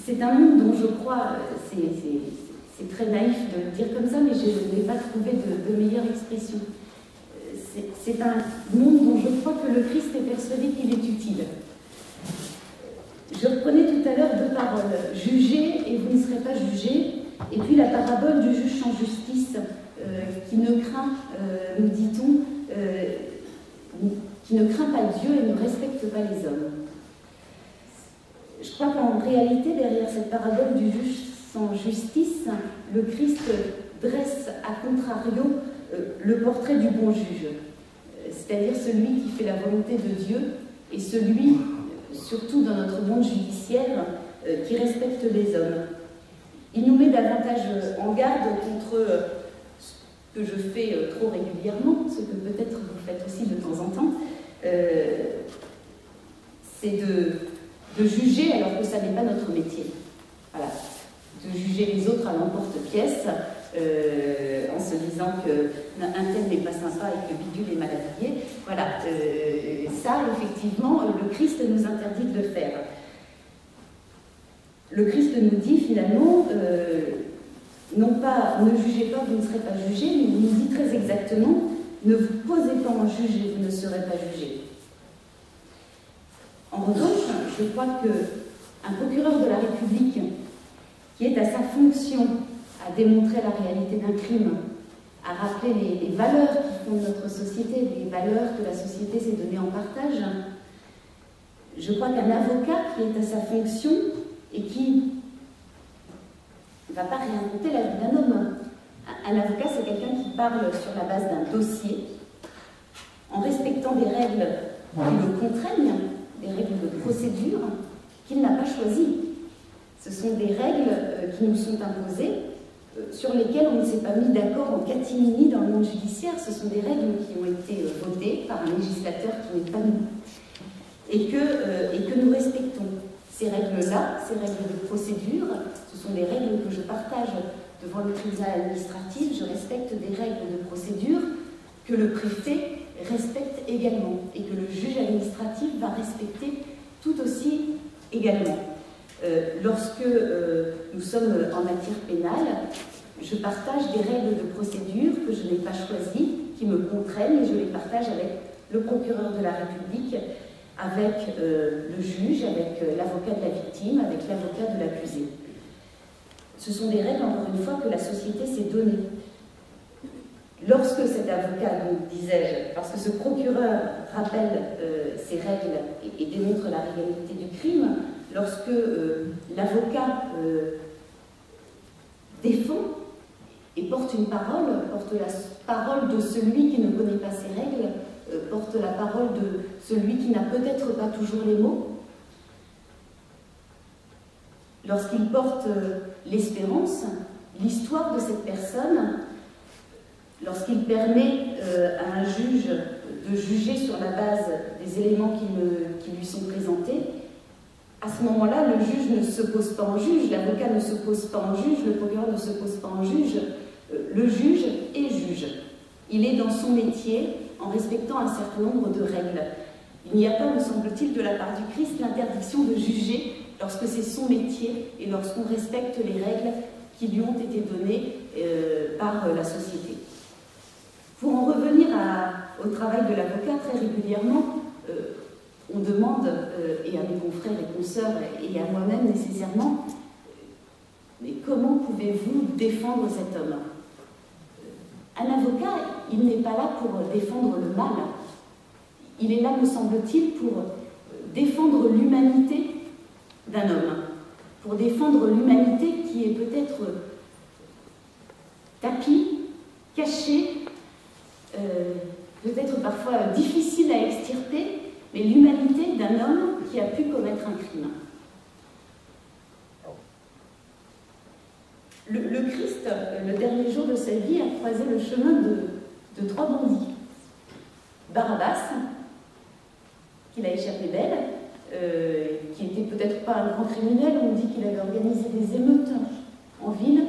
c'est un monde dont je crois, c'est très naïf de le dire comme ça, mais je n'ai pas trouvé de meilleure expression. C'est un monde dont je crois que le Christ est persuadé qu'il est utile. Je reprenais tout à l'heure deux paroles, jugez et vous ne serez pas jugés, et puis la parabole du juge sans justice, qui ne craint, nous dit-on, qui ne craint pas Dieu et ne respecte pas les hommes. Je crois qu'en réalité, derrière cette parabole du juge sans justice, le Christ dresse à contrario le portrait du bon juge, c'est-à-dire celui qui fait la volonté de Dieu et celui, surtout dans notre monde judiciaire, qui respecte les hommes. Il nous met davantage en garde contre ce que je fais trop régulièrement, ce que peut-être vous faites aussi de temps en temps, c'est de juger alors que ça n'est pas notre métier. Voilà. De juger les autres à l'emporte-pièce, en se disant qu'un tel n'est pas sympa et que bidule est mal habillé. Voilà. Ça, effectivement, le Christ nous interdit de le faire. Le Christ nous dit finalement, non pas ne jugez pas, vous ne serez pas jugés, mais il nous dit très exactement, ne vous posez pas en juge et vous ne serez pas jugés. En revanche, je crois qu'un procureur de la République qui est à sa fonction à démontrer la réalité d'un crime, à rappeler les valeurs qui fondent notre société, les valeurs que la société s'est données en partage, je crois qu'un avocat qui est à sa fonction et qui ne va pas réinventer la vie d'un homme. Un avocat, c'est quelqu'un qui parle sur la base d'un dossier, en respectant des règles qui le contraignent, des règles de procédure qu'il n'a pas choisies. Ce sont des règles qui nous sont imposées, sur lesquelles on ne s'est pas mis d'accord en catimini dans le monde judiciaire. Ce sont des règles qui ont été votées par un législateur qui n'est pas nous, et que nous respectons. Ces règles-là, ces règles de procédure, ce sont des règles que je partage devant le tribunal administratif. Je respecte des règles de procédure que le préfet respecte également et que le juge administratif va respecter tout aussi également. Lorsque nous sommes en matière pénale, je partage des règles de procédure que je n'ai pas choisies, qui me contraignent, et je les partage avec le procureur de la République, avec le juge, avec l'avocat de la victime, avec l'avocat de l'accusé. Ce sont des règles, encore une fois, que la société s'est données. Lorsque cet avocat, donc disais-je, parce que ce procureur rappelle ces règles et démontre la réalité du crime, lorsque l'avocat défend et porte une parole, porte la parole de celui qui ne connaît pas ces règles, porte la parole de celui qui n'a peut-être pas toujours les mots, lorsqu'il porte l'espérance, l'histoire de cette personne, lorsqu'il permet à un juge de juger sur la base des éléments qui lui sont présentés, à ce moment-là, le juge ne se pose pas en juge, l'avocat ne se pose pas en juge, le procureur ne se pose pas en juge, le juge est juge. Il est dans son métier en respectant un certain nombre de règles. Il n'y a pas, me semble-t-il, de la part du Christ, l'interdiction de juger lorsque c'est son métier et lorsqu'on respecte les règles qui lui ont été données par la société. Pour en revenir au travail de l'avocat, très régulièrement, on demande, et à mes confrères et consoeurs, et à moi-même nécessairement, mais comment pouvez-vous défendre cet homme? Un avocat, il n'est pas là pour défendre le mal. Il est là, me semble-t-il, pour défendre l'humanité d'un homme, pour défendre l'humanité qui est peut-être tapie, cachée, peut-être parfois difficile à extirper, mais l'humanité d'un homme qui a pu commettre un crime. Le Christ, le dernier jour de sa vie, a croisé le chemin de trois bandits. Barabbas, qu'il a échappé belle, qui n'était peut-être pas un grand criminel, on dit qu'il avait organisé des émeutes en ville,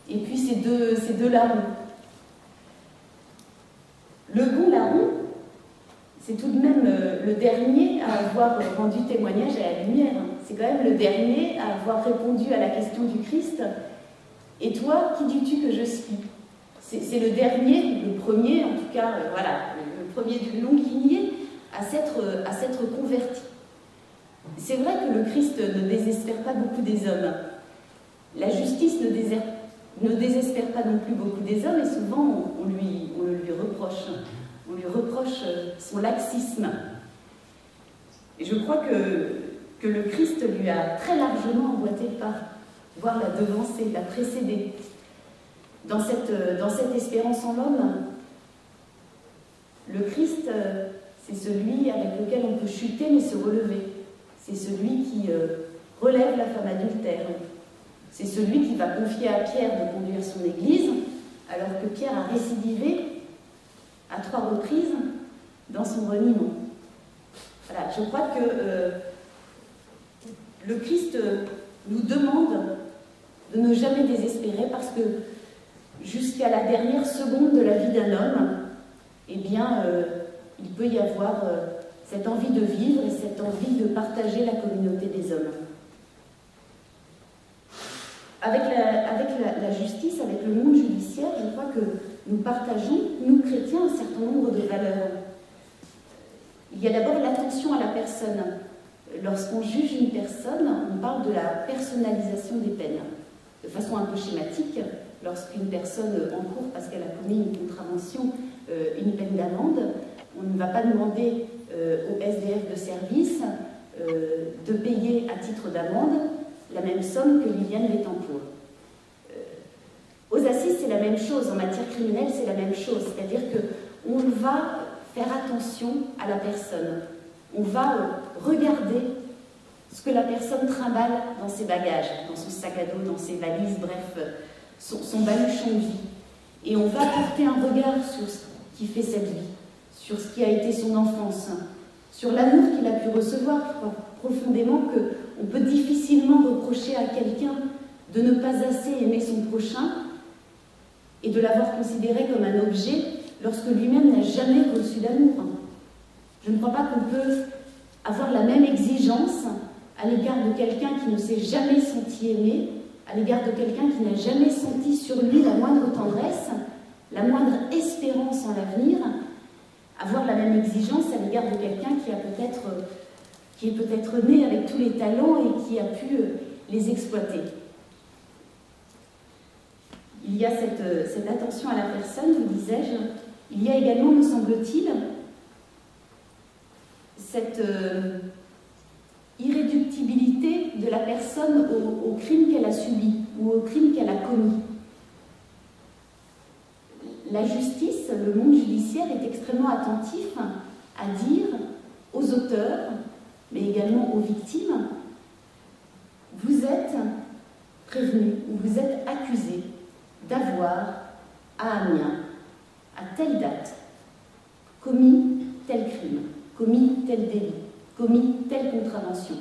et puis ces deux larrons. Le bon larron, c'est tout de même le dernier à avoir rendu témoignage à la lumière. C'est quand même le dernier à avoir répondu à la question du Christ. Et toi, qui dis-tu que je suis? C'est le dernier, le premier, en tout cas, voilà, le premier d'une longue lignée à s'être converti. C'est vrai que le Christ ne désespère pas beaucoup des hommes. La justice ne désespère pas non plus beaucoup des hommes, et souvent on le lui reproche. On lui reproche son laxisme. Et je crois que le Christ lui a très largement emboîté le pas, voire la devancé, la précédé. Dans cette espérance en l'homme, le Christ, c'est celui avec lequel on peut chuter mais se relever. C'est celui qui relève la femme adultère. C'est celui qui va confier à Pierre de conduire son église, alors que Pierre a récidivé à 3 reprises dans son reniement. Voilà, je crois que le Christ nous demande de ne jamais désespérer, parce que jusqu'à la dernière seconde de la vie d'un homme, eh bien, il peut y avoir cette envie de vivre et cette envie de partager la communauté des hommes. Avec la justice, avec le monde judiciaire, je crois que nous partageons, nous chrétiens, un certain nombre de valeurs. Il y a d'abord l'attention à la personne. Lorsqu'on juge une personne, on parle de la personnalisation des peines. De façon un peu schématique, lorsqu'une personne encourt, parce qu'elle a commis une contravention, une peine d'amende, on ne va pas demander au SDF de service de payer à titre d'amende la même somme que Liliane Bettencourt. Aux assises, c'est la même chose. En matière criminelle, c'est la même chose. C'est-à-dire qu'on va faire attention à la personne. On va regarder ce que la personne trimballe dans ses bagages, dans son sac à dos, dans ses valises, bref, son baluchon de vie. Et on va porter un regard sur ce qui fait cette vie, sur ce qui a été son enfance, sur l'amour qu'il a pu recevoir. Je crois profondément qu'on peut difficilement reprocher à quelqu'un de ne pas assez aimer son prochain et de l'avoir considéré comme un objet lorsque lui-même n'a jamais reçu d'amour. Je ne crois pas qu'on peut avoir la même exigence à l'égard de quelqu'un qui ne s'est jamais senti aimé, à l'égard de quelqu'un qui n'a jamais senti sur lui la moindre tendresse, la moindre espérance en l'avenir, avoir la même exigence à l'égard de quelqu'un qui est peut-être né avec tous les talents et qui a pu les exploiter. Il y a cette attention à la personne, vous disais-je. Il y a également, me semble-t-il, cette irréductibilité de la personne au crime qu'elle a subi ou au crime qu'elle a commis. La justice, le monde judiciaire est extrêmement attentif à dire aux auteurs, mais également aux victimes, vous êtes prévenus ou vous êtes accusés d'avoir, à Amiens, à telle date, commis tel crime, commis tel délit, commis telle contravention.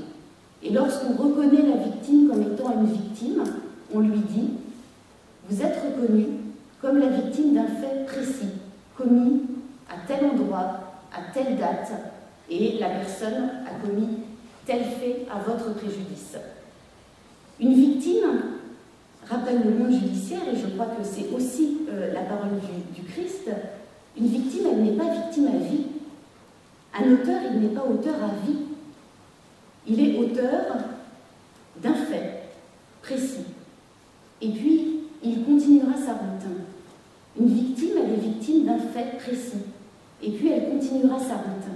Et lorsqu'on reconnaît la victime comme étant une victime, on lui dit, vous êtes reconnu comme la victime d'un fait précis, commis à tel endroit, à telle date, et la personne a commis tel fait à votre préjudice. Une victime rappelle le monde judiciaire, et je crois que c'est aussi la parole du Christ. Une victime, elle n'est pas victime à vie. Un auteur, il n'est pas auteur à vie. Il est auteur d'un fait précis. Et puis, il continuera sa route. Une victime, elle est victime d'un fait précis. Et puis, elle continuera sa route.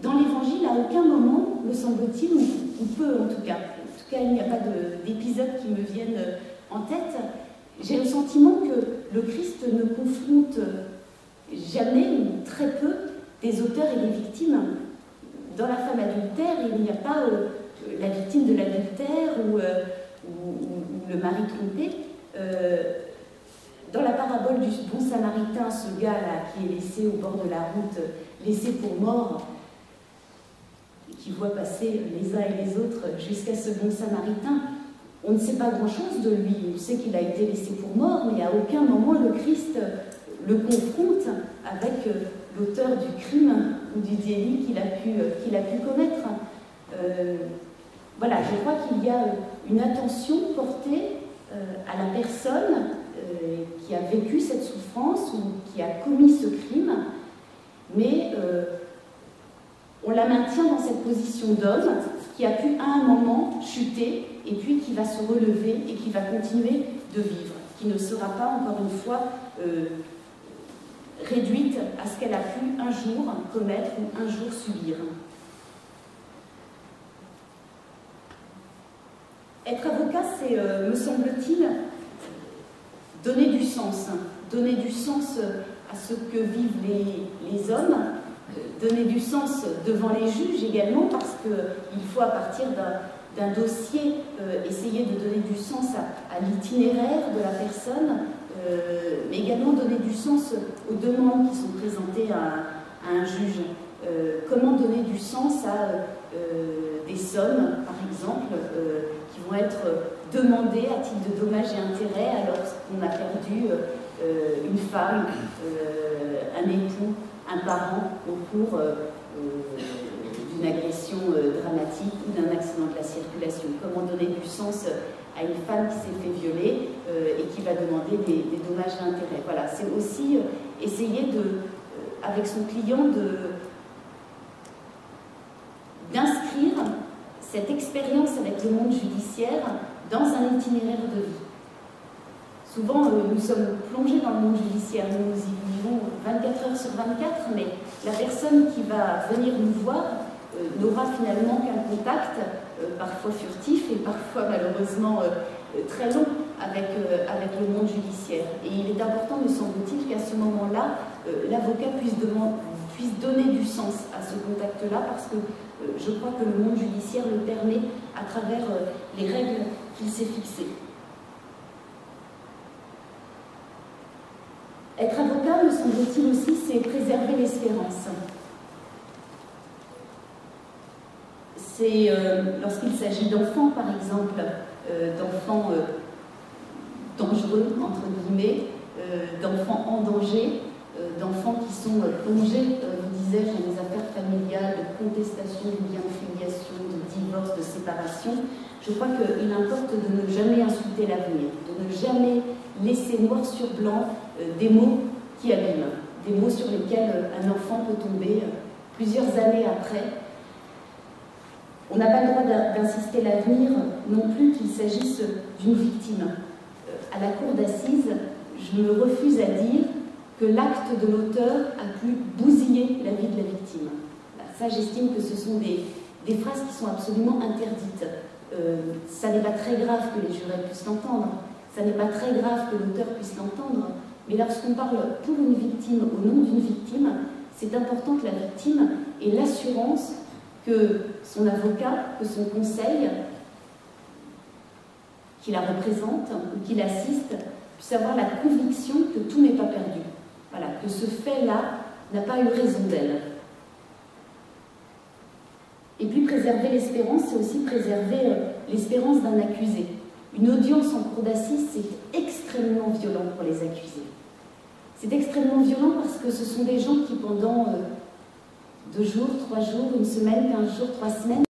Dans l'Évangile, à aucun moment, me semble-t-il, ou peu en tout cas, il n'y a pas d'épisodes qui me viennent en tête, j'ai le sentiment que le Christ ne confronte jamais, ou très peu, des auteurs et des victimes. Dans la femme adultère, il n'y a pas la victime de l'adultère ou le mari trompé. Dans la parabole du bon samaritain, ce gars-là qui est laissé au bord de la route, laissé pour mort, qui voit passer les uns et les autres jusqu'à ce bon samaritain, on ne sait pas grand-chose de lui. On sait qu'il a été laissé pour mort, mais à aucun moment le Christ le confronte avec l'auteur du crime ou du délit qu'il a pu commettre. voilà, je crois qu'il y a une attention portée à la personne qui a vécu cette souffrance ou qui a commis ce crime, mais on la maintient dans cette position d'homme qui a pu à un moment chuter et puis qui va se relever et qui va continuer de vivre, qui ne sera pas, encore une fois, réduite à ce qu'elle a pu un jour commettre ou un jour subir. Être avocat, c'est, me semble-t-il, donner du sens à ce que vivent les hommes, donner du sens devant les juges également, parce qu'il faut, à partir d'un dossier, essayer de donner du sens à l'itinéraire de la personne, mais également donner du sens aux demandes qui sont présentées à un juge. Comment donner du sens à des sommes, par exemple, qui vont être demandées à titre de dommages et intérêts alors qu'on a perdu une femme, un époux, un parent au cours d'une agression dramatique ou d'un accident de la circulation. Comment donner du sens à une femme qui s'est fait violer et qui va demander des dommages et intérêts. Voilà, c'est aussi essayer avec son client d'inscrire cette expérience avec le monde judiciaire dans un itinéraire de vie. Souvent, nous sommes plongés dans le monde judiciaire, nous y vivons 24 heures sur 24, mais la personne qui va venir nous voir n'aura finalement qu'un contact, parfois furtif et parfois malheureusement très long avec le monde judiciaire. Et il est important, me semble-t-il, qu'à ce moment-là, l'avocat puisse donner du sens à ce contact-là, parce que je crois que le monde judiciaire le permet à travers les règles qu'il s'est fixées. Être avocat, me semble-t-il aussi, c'est préserver l'espérance. C'est lorsqu'il s'agit d'enfants, par exemple, d'enfants dangereux, entre guillemets, d'enfants en danger, d'enfants qui sont plongés, vous disais-je, dans des affaires familiales, de contestation du lien de filiation, de divorce, de séparation. Je crois qu'il importe de ne jamais insulter l'avenir, de ne jamais laisser noir sur blanc des mots qui abîment, des mots sur lesquels un enfant peut tomber plusieurs années après. On n'a pas le droit d'insister l'avenir non plus qu'il s'agisse d'une victime. À la cour d'assises, je me refuse à dire que l'acte de l'auteur a pu bousiller la vie de la victime. Ça, j'estime que ce sont des phrases qui sont absolument interdites. Ça n'est pas très grave que les jurés puissent l'entendre, ça n'est pas très grave que l'auteur puisse l'entendre, mais lorsqu'on parle pour une victime, au nom d'une victime, c'est important que la victime ait l'assurance que son avocat, que son conseil, qui la représente ou qui l'assiste, puisse avoir la conviction que tout n'est pas perdu. Voilà, que ce fait-là n'a pas eu raison d'elle. Et puis préserver l'espérance, c'est aussi préserver l'espérance d'un accusé. Une audience en cour d'assises, c'est extrêmement violent pour les accusés. C'est extrêmement violent parce que ce sont des gens qui, pendant 2 jours, 3 jours, une semaine, 15 jours, 3 semaines,